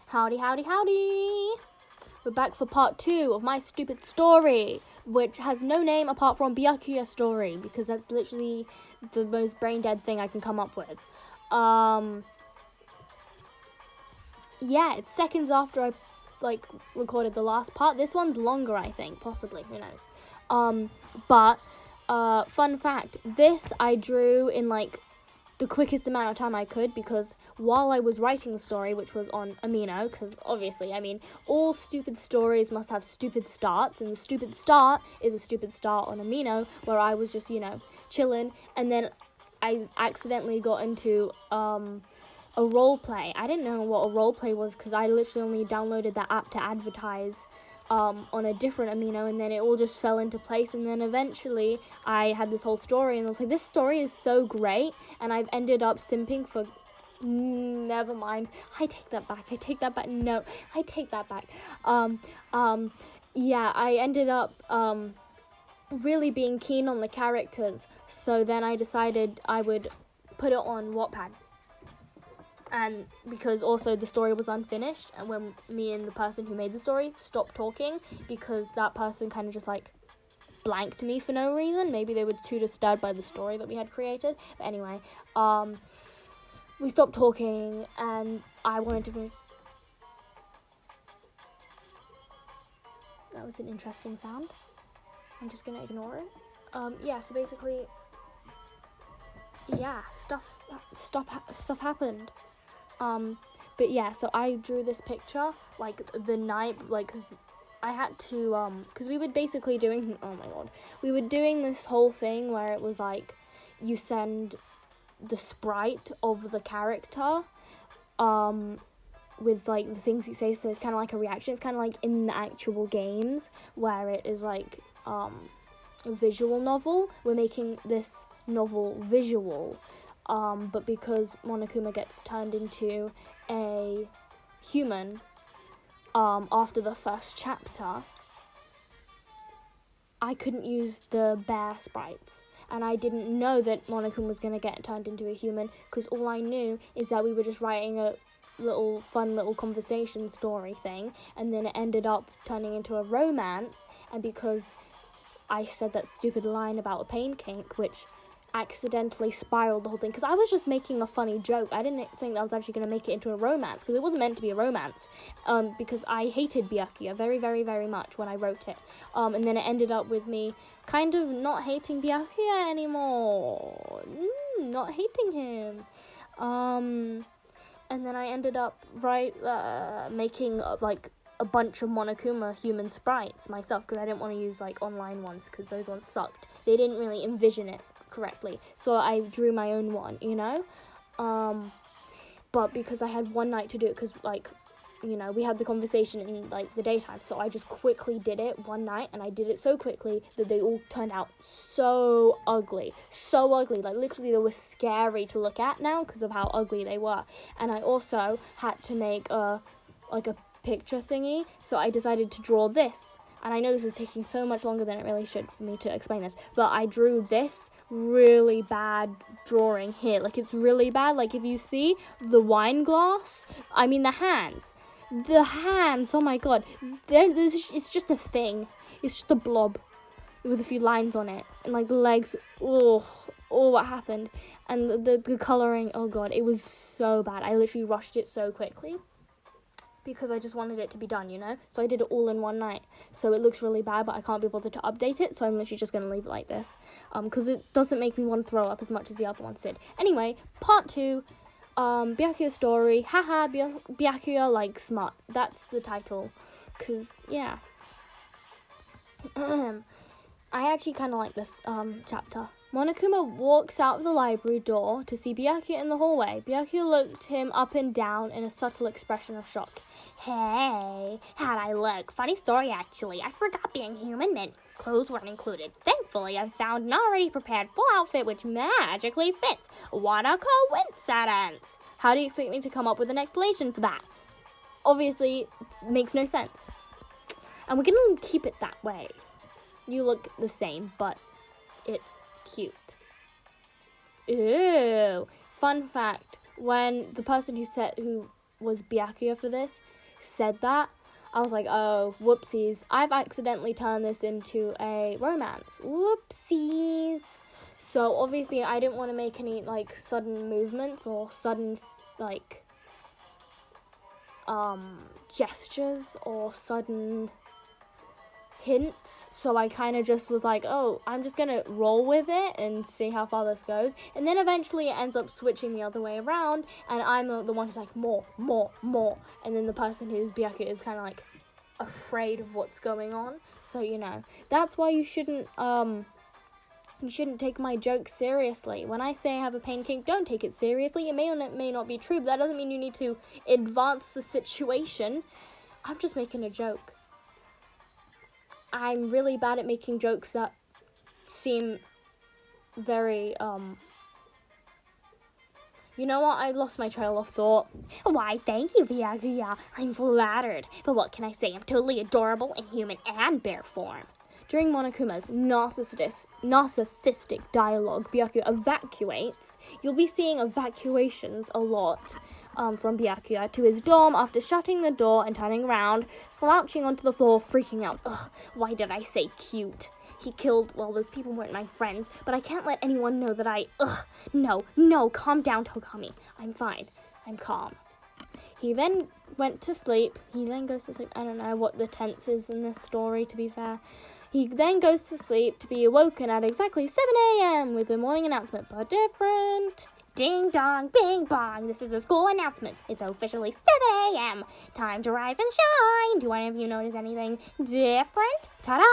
Howdy, howdy, howdy! We're back for part 2 of my stupid story, which has no name apart from byakuya story, because that's literally the most brain-dead thing I can come up with. Yeah, it's seconds after I, recorded the last part. This one's longer, I think, possibly, who knows. Fun fact, this I drew in, the quickest amount of time I could, because while I was writing the story, which was on Amino, because obviously, all stupid stories must have stupid starts, and the stupid start is a stupid start on Amino, where I was just, chilling, and then I accidentally got into, a role play. I didn't know what a role play was, because I literally only downloaded that app to advertise, on a different Amino, and then it all just fell into place, and then eventually I had this whole story, and I was like, this story is so great, and I've ended up simping for, never mind, I take that back, no, I take that back, yeah, I ended up, really being keen on the characters, so then I decided I would put it on Wattpad. And because also the story was unfinished, and when me and the person who made the story stopped talking, because that person kind of just blanked me for no reason. Maybe they were too disturbed by the story that we had created. But anyway, we stopped talking, and I wanted to finish. That was an interesting sound. I'm just gonna ignore it. Yeah. So basically, yeah, stuff happened. But yeah, so I drew this picture, the night, cause I had to, cause we were basically doing, oh my god, we were doing this whole thing where it was you send the sprite of the character, with, the things you say, so it's kind of like a reaction. It's kind of like in the actual games, where it is, a visual novel. We're making this novel visual, but because Monokuma gets turned into a human, after the first chapter, I couldn't use the bear sprites, and I didn't know that Monokuma was going to get turned into a human, because all I knew is that we were just writing a fun little conversation story thing, and then it ended up turning into a romance, and because I said that stupid line about a pain kink, which accidentally spiraled the whole thing, because I was just making a funny joke. I didn't think that I was actually going to make it into a romance, because it wasn't meant to be a romance, because I hated byakuya very, very, very much when I wrote it, and then it ended up with me kind of not hating byakuya anymore, not hating him, and then I ended up making a bunch of Monokuma human sprites myself, because I didn't want to use online ones, because those ones sucked. They didn't really envision it correctly, so I drew my own one, but because I had one night to do it, because we had the conversation in the daytime, so I just quickly did it one night, and I did it so quickly that they all turned out so ugly, literally they were scary to look at now because of how ugly they were. And I also had to make a picture thingy, so I decided to draw this, and I know this is taking so much longer than it really should for me to explain this, but I drew this really bad drawing here, it's really bad. If you see the wine glass, the hands, oh my god, it's just a thing, it's just a blob with a few lines on it, and the legs, what happened, and the colouring, oh god, it was so bad. I literally rushed it so quickly, because I just wanted it to be done, so I did it all in one night, so it looks really bad, but I can't be bothered to update it, so I'm literally just going to leave it like this, because it doesn't make me want to throw up as much as the other ones did. Anyway, part 2, byakuya story, haha, byakuya smut, that's the title, because, yeah, I actually kind of like this, chapter. Monokuma walks out of the library door to see Byakuya in the hallway. Byakuya looked him up and down in a subtle expression of shock. Hey, how'd I look? Funny story, actually. I forgot being human meant clothes weren't included. Thankfully, I found an already prepared full outfit which magically fits. What a coincidence! How do you expect me to come up with an explanation for that? Obviously, it makes no sense. And we're gonna keep it that way. You look the same, but it's cute. Ew. Fun fact, when the person who was byakuya for this, said that, I was like, oh, whoopsies. I've accidentally turned this into a romance. Whoopsies. So, obviously, I didn't want to make any, like, sudden movements or sudden, like, gestures or sudden hints. So I kind of just was like, oh, I'm just going to roll with it and see how far this goes. And then eventually it ends up switching the other way around, and I'm the one who's like, more. And then the person who's byakuya is kind of like afraid of what's going on. So, you know, that's why you shouldn't take my jokes seriously. When I say I have a pain kink, don't take it seriously. It may or may not be true, but that doesn't mean you need to advance the situation. I'm just making a joke. I'm really bad at making jokes that seem very, You know what? I lost my trail of thought. Why, thank you, byakuya. I'm flattered. But what can I say? I'm totally adorable in human and bear form. During Monokuma's narcissistic dialogue, Byakuya evacuates. You'll be seeing evacuations a lot from Byakuya to his dorm after shutting the door and turning around, slouching onto the floor, freaking out. Ugh, why did I say cute? He killed, well, those people weren't my friends, but I can't let anyone know that no, calm down, Togami. I'm fine. I'm calm. He then went to sleep. He then goes to sleep. I don't know what the tense is in this story, to be fair. He then goes to sleep to be awoken at exactly 7 a.m. with a morning announcement, but different. Ding dong, bing bong. This is a school announcement. It's officially 7 a.m. Time to rise and shine. Do any of you notice anything different? Ta-da!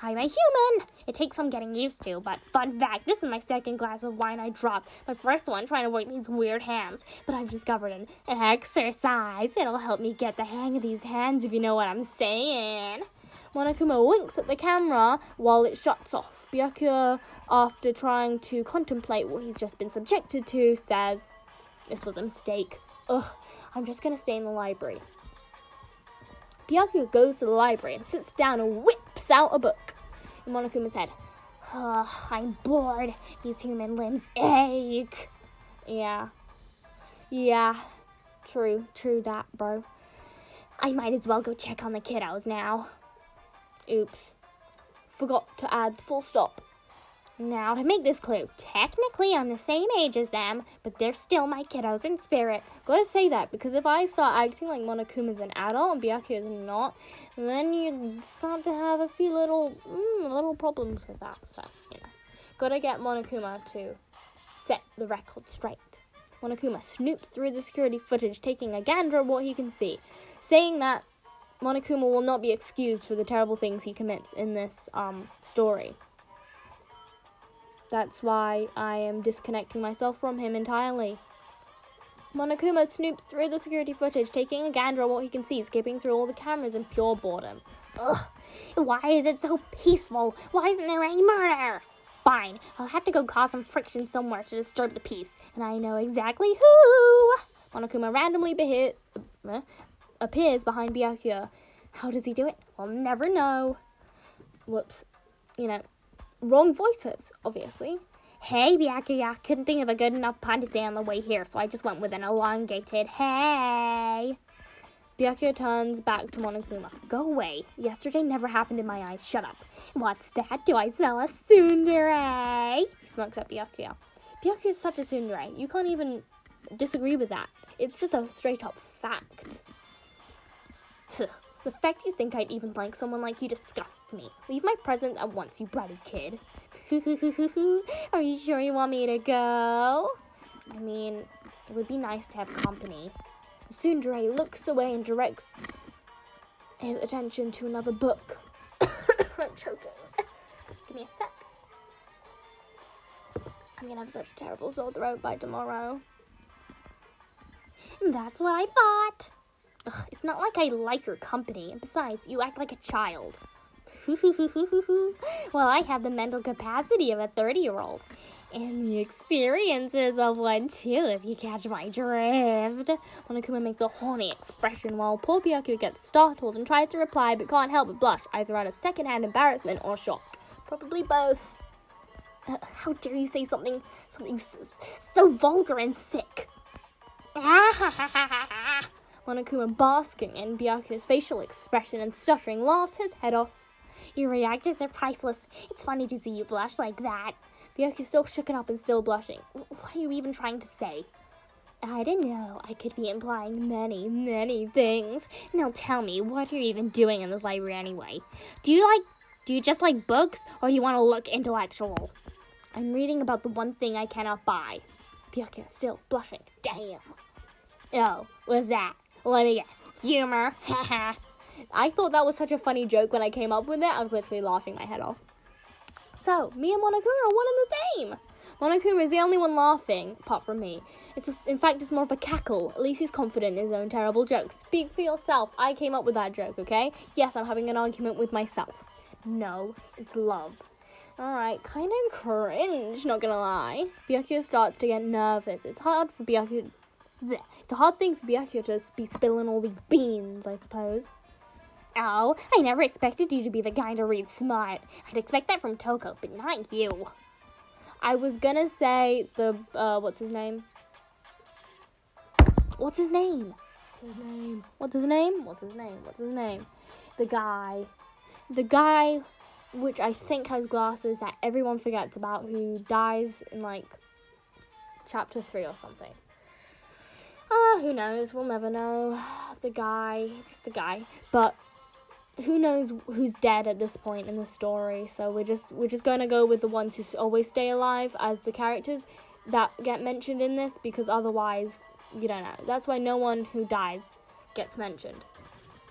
I'm a human. It takes some getting used to, but fun fact, this is my second glass of wine I dropped. My first one trying to work these weird hands, but I've discovered an exercise. It'll help me get the hang of these hands, if you know what I'm saying. Monokuma winks at the camera while it shuts off. Byakuya, after trying to contemplate what he's just been subjected to, says, this was a mistake. Ugh, I'm just going to stay in the library. Byakuya goes to the library and sits down and whips out a book. And Monokuma said, I'm bored. These human limbs ache. Yeah, true that, bro. I might as well go check on the kiddos now. Oops. Forgot to add the full stop. Now, to make this clear, technically I'm the same age as them, but they're still my kiddos in spirit. Gotta say that, because if I start acting like Monokuma's an adult and Byakuya is not, then you start to have a few little problems with that. So, you know. Gotta get Monokuma to set the record straight. Monokuma snoops through the security footage, taking a gander at what he can see, saying that Monokuma will not be excused for the terrible things he commits in this story. That's why I am disconnecting myself from him entirely. Monokuma snoops through the security footage, taking a gander at what he can see, skipping through all the cameras in pure boredom. Ugh, why is it so peaceful? Why isn't there any murder? Fine, I'll have to go cause some friction somewhere to disturb the peace, and I know exactly who. Monokuma randomly appears behind Byakuya. How does he do it? We'll never know. Whoops. You know, wrong voices, obviously. Hey, Byakuya, couldn't think of a good enough pun to say on the way here, so I just went with an elongated hey. Byakuya turns back to Monokuma. Go away. Yesterday never happened in my eyes. Shut up. What's that? Do I smell a tsundere? He smokes at Byakuya. Byakuya is such a tsundere. You can't even disagree with that. It's just a straight-up fact. The fact you think I'd even like someone like you disgusts me. Leave my presence at once, you bratty kid. Are you sure you want me to go? I mean, it would be nice to have company. Tsundere looks away and directs his attention to another book. I'm choking. Give me a sec. I'm gonna have such a terrible sore throat by tomorrow. That's what I thought. Ugh, it's not like I like your company, and besides, you act like a child. Well, I have the mental capacity of a 30-year-old, and the experiences of one too, if you catch my drift. Monokuma makes a horny expression while poor Byakuya gets startled and tries to reply but can't help but blush, either out of second-hand embarrassment or shock. Probably both. How dare you say something so vulgar and sick? Monokuma, basking in Byakuya's facial expression and stuttering, laughs his head off. Your reactions are priceless. It's funny to see you blush like that. Byakuya's still shooken up and still blushing. What are you even trying to say? I don't know. I could be implying many, many things. Now tell me, what are you even doing in this library anyway? Do you just like books, or do you want to look intellectual? I'm reading about the one thing I cannot buy. Byakuya still blushing. Damn. Oh, what's that? Let me guess. Humor. Haha. I thought that was such a funny joke when I came up with it. I was literally laughing my head off. So, me and Monokuma are one and the same. Monokuma is the only one laughing, apart from me. In fact, it's more of a cackle. At least he's confident in his own terrible jokes. Speak for yourself. I came up with that joke, okay? Yes, I'm having an argument with myself. No, it's love. Alright, kind of cringe, not gonna lie. Byakuya starts to get nervous. It's a hard thing for Byakuya to be spilling all these beans, I suppose. Oh, I never expected you to be the guy to read smart. I'd expect that from Toko, but not you. I was gonna say what's his name? The guy, which I think has glasses that everyone forgets about, who dies in, like, chapter 3 or something. Who knows? We'll never know. Just the guy. But who knows who's dead at this point in the story? So we're just gonna go with the ones who always stay alive as the characters that get mentioned in this, because otherwise you don't know. That's why no one who dies gets mentioned,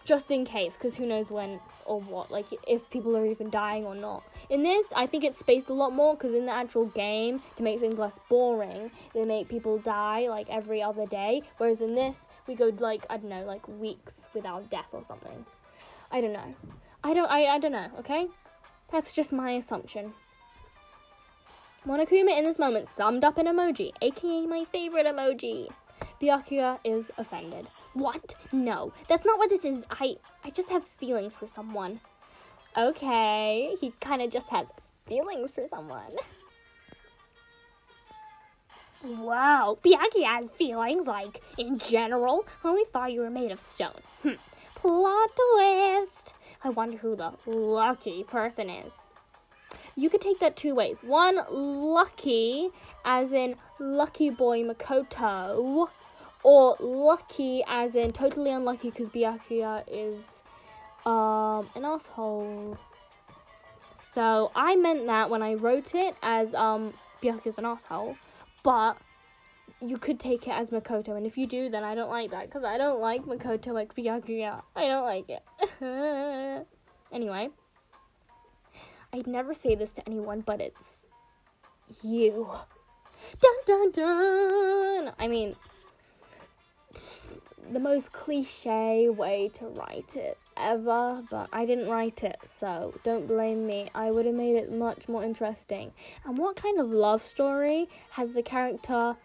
just in case, because who knows when or what, like if people are even dying or not. In this, I think it's spaced a lot more, because in the actual game, to make things less boring, they make people die like every other day, whereas in this we go like, I don't know, like weeks without death or something. I don't know. I don't know, okay? That's just my assumption. Monokuma in this moment summed up an emoji, aka my favorite emoji. Byakuya is offended. What? No, that's not what this is. I just have feelings for someone. Okay, he kind of just has feelings for someone. Wow, Byakuya has feelings, like, in general? Well, we thought you were made of stone. Plot twist. I wonder who the lucky person is. You could take that two ways. One, lucky, as in lucky boy Makoto, or lucky as in totally unlucky because Byakuya is an asshole. So I meant that when I wrote it as Byakuya's an asshole, but you could take it as Makoto, and if you do, then I don't like that, because I don't like Makoto like Byakuya. I don't like it. Anyway, I'd never say this to anyone, but it's you. Dun dun dun! I mean, the most cliche way to write it ever, but I didn't write it, so don't blame me. I would have made it much more interesting. And what kind of love story has the character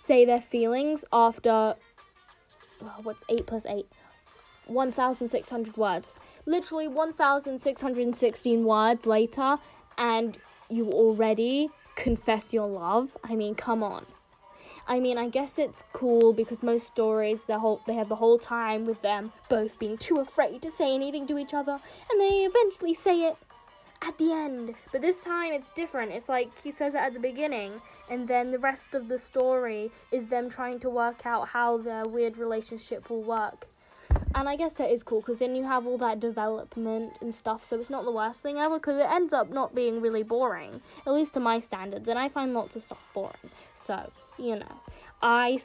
say their feelings after, what's 8 plus 8? 1,600 words. Literally 1,616 words later, and you already confess your love? I mean, come on. I mean, I guess it's cool because most stories, they have the whole time with them both being too afraid to say anything to each other, and they eventually say it at the end. But this time it's different. It's like he says it at the beginning, and then the rest of the story is them trying to work out how their weird relationship will work. And I guess that is cool, because then you have all that development and stuff, so it's not the worst thing ever, because it ends up not being really boring, at least to my standards, and I find lots of stuff boring. So, you know, I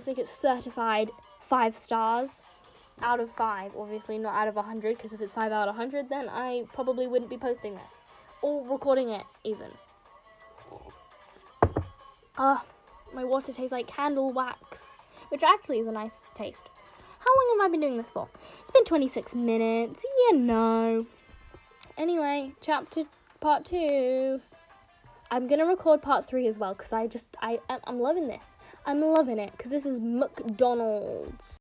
think it's certified 5 stars out of 5, obviously not out of 100, because if it's 5 out of 100, then I probably wouldn't be posting this, or recording it, even. My water tastes like candle wax, which actually is a nice taste. How long have I been doing this for? It's been 26 minutes, you know. Anyway, part 2. I'm going to record part 3 as well, because I'm loving this. I'm loving it, because this is McDonald's.